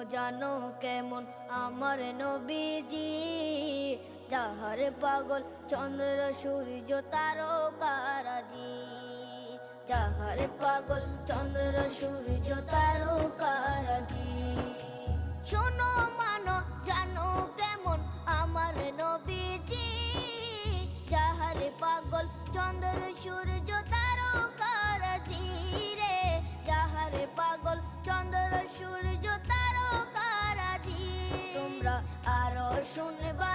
জানো কেমন আমার নবীজি, যাহার পাগল চন্দ্র সূর্য তারকারাজি, যাহার পাগল চন্দ্র সূর্য তারকারাজি। শোনো মানো জানো কেমন আমার নবীজি, যাহার পাগল চন্দ্র সূর্য তারকারাজি রে, যাহার পাগল চন্দ্র সূর্য তারকারাজি। তোমরা আরো শুনবা